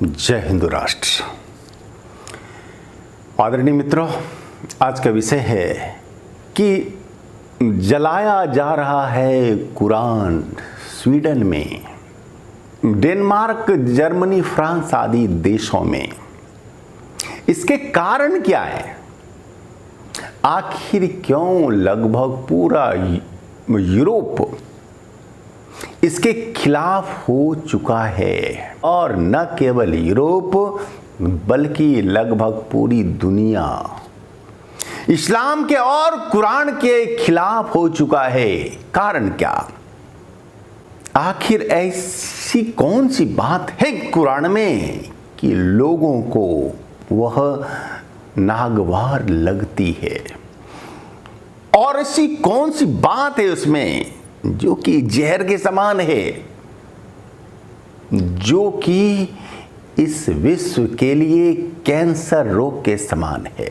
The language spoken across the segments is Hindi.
जय हिंदू राष्ट्र। आदरणीय मित्रों, आज का विषय है कि जलाया जा रहा है कुरान स्वीडन में, डेनमार्क, जर्मनी, फ्रांस आदि देशों में। इसके कारण क्या है? आखिर क्यों लगभग पूरा यूरोप इसके खिलाफ हो चुका है? और न केवल यूरोप बल्कि लगभग पूरी दुनिया इस्लाम के और कुरान के खिलाफ हो चुका है। कारण क्या? आखिर ऐसी कौन सी बात है कुरान में कि लोगों को वह नागवार लगती है? और ऐसी कौन सी बात है उसमें जो कि जहर के समान है, जो कि इस विश्व के लिए कैंसर रोग के समान है?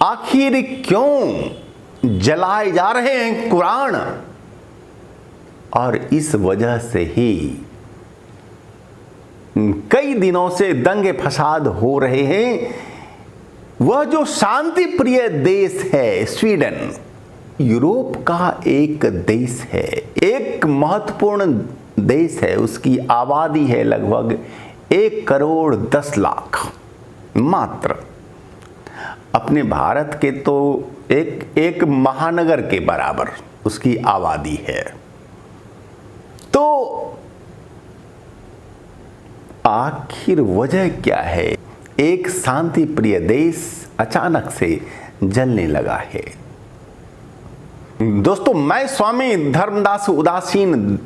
आखिर क्यों जलाए जा रहे हैं कुरान? और इस वजह से ही कई दिनों से दंगे फसाद हो रहे हैं। वह जो शांति प्रिय देश है स्वीडन, यूरोप का एक देश है, एक महत्वपूर्ण देश है। उसकी आबादी है लगभग 1 करोड़ 10 लाख मात्र। अपने भारत के तो एक महानगर के बराबर उसकी आबादी है। तो आखिर वजह क्या है? एक शांति प्रिय देश अचानक से जलने लगा है। दोस्तों, मैं स्वामी धर्मदास उदासीन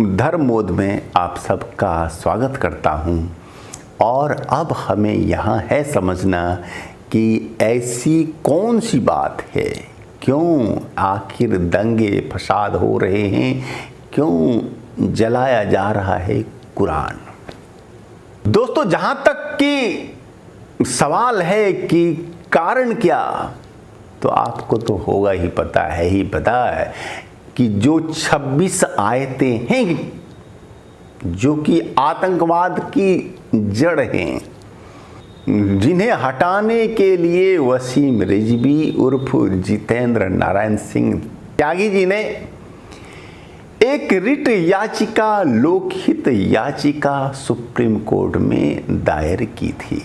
धर्मोद में आप सबका स्वागत करता हूं। और अब हमें यहाँ है समझना कि ऐसी कौन सी बात है, क्यों आखिर दंगे फसाद हो रहे हैं, क्यों जलाया जा रहा है कुरान। दोस्तों, जहां तक कि सवाल है कि कारण क्या, तो आपको तो होगा ही पता है कि जो 26 आयतें हैं जो कि आतंकवाद की जड़ हैं, जिन्हें हटाने के लिए वसीम रिजवी उर्फ जितेंद्र नारायण सिंह त्यागी जी ने एक रिट याचिका, लोकहित याचिका सुप्रीम कोर्ट में दायर की थी।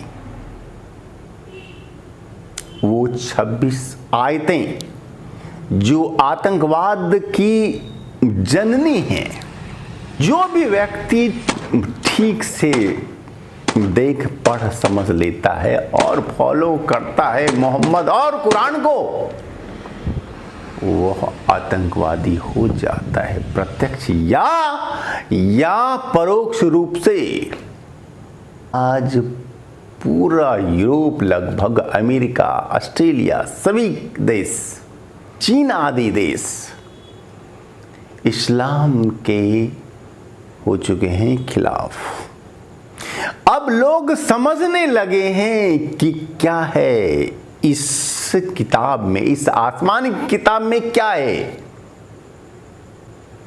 वो 26 आयतें जो आतंकवाद की जननी हैं, जो भी व्यक्ति ठीक से देख पढ़ समझ लेता है और फॉलो करता है मोहम्मद और कुरान को, वह आतंकवादी हो जाता है, प्रत्यक्ष या परोक्ष रूप से। आज पूरा यूरोप, लगभग अमेरिका, ऑस्ट्रेलिया, सभी देश, चीन आदि देश इस्लाम के हो चुके हैं खिलाफ। अब लोग समझने लगे हैं कि क्या है इस किताब में, इस आसमानी किताब में क्या है।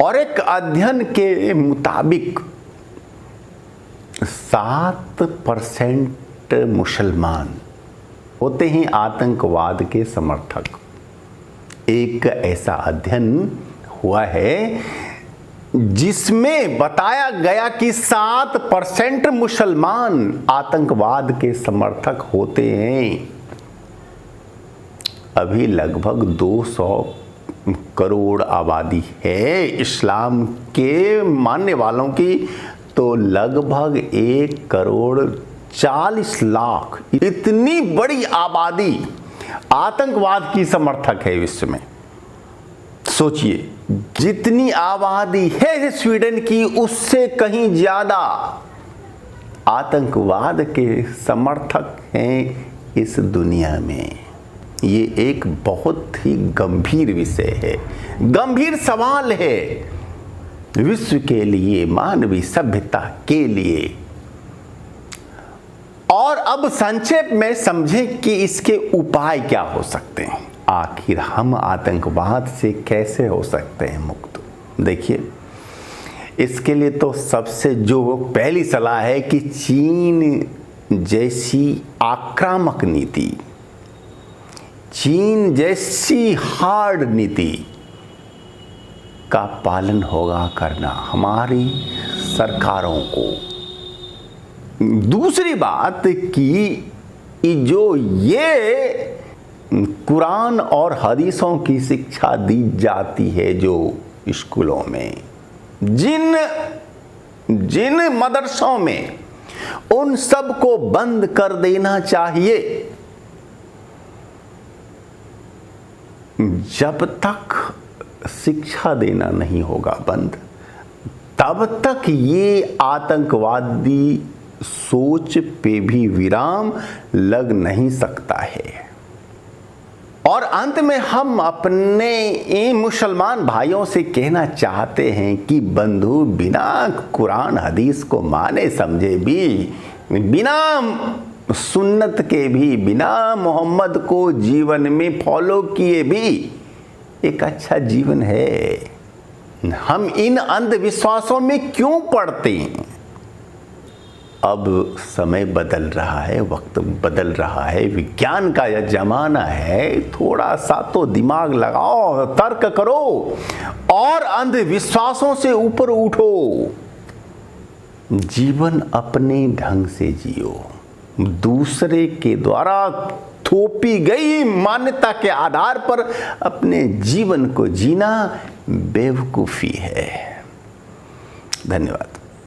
और एक अध्ययन के मुताबिक 7% मुसलमान होते हैं आतंकवाद के समर्थक। एक ऐसा अध्ययन हुआ है जिसमें बताया गया कि 7% मुसलमान आतंकवाद के समर्थक होते हैं। अभी लगभग 200 करोड़ आबादी है इस्लाम के मानने वालों की, तो लगभग 1 करोड़ 40 लाख, इतनी बड़ी आबादी आतंकवाद की समर्थक है विश्व में। सोचिए, जितनी आबादी है स्वीडन की, उससे कहीं ज्यादा आतंकवाद के समर्थक हैं इस दुनिया में। ये एक बहुत ही गंभीर विषय है, गंभीर सवाल है विश्व के लिए, मानवीय सभ्यता के लिए। और अब संक्षेप में समझें कि इसके उपाय क्या हो सकते हैं। आखिर हम आतंकवाद से कैसे हो सकते हैं मुक्त? देखिए, इसके लिए तो सबसे जो पहली सलाह है कि चीन जैसी आक्रामक नीति, चीन जैसी हार्ड नीति का पालन होगा करना हमारी सरकारों को। दूसरी बात कि जो ये कुरान और हदीसों की शिक्षा दी जाती है जो स्कूलों में, जिन मदरसों में, उन सब को बंद कर देना चाहिए। जब तक शिक्षा देना नहीं होगा बंद, तब तक ये आतंकवादी सोच पे भी विराम लग नहीं सकता है। और अंत में हम अपने मुसलमान भाइयों से कहना चाहते हैं कि बंधु, बिना कुरान हदीस को माने समझे भी, बिना सुन्नत के भी, बिना मोहम्मद को जीवन में फॉलो किए भी एक अच्छा जीवन है। हम इन अंधविश्वासों में क्यों पड़ते हैं? अब समय बदल रहा है, वक्त बदल रहा है, विज्ञान का यह जमाना है। थोड़ा सा तो दिमाग लगाओ, तर्क करो और अंधविश्वासों से ऊपर उठो। जीवन अपने ढंग से जियो। दूसरे के द्वारा थोपी गई मान्यता के आधार पर अपने जीवन को जीना बेवकूफ़ी है। धन्यवाद।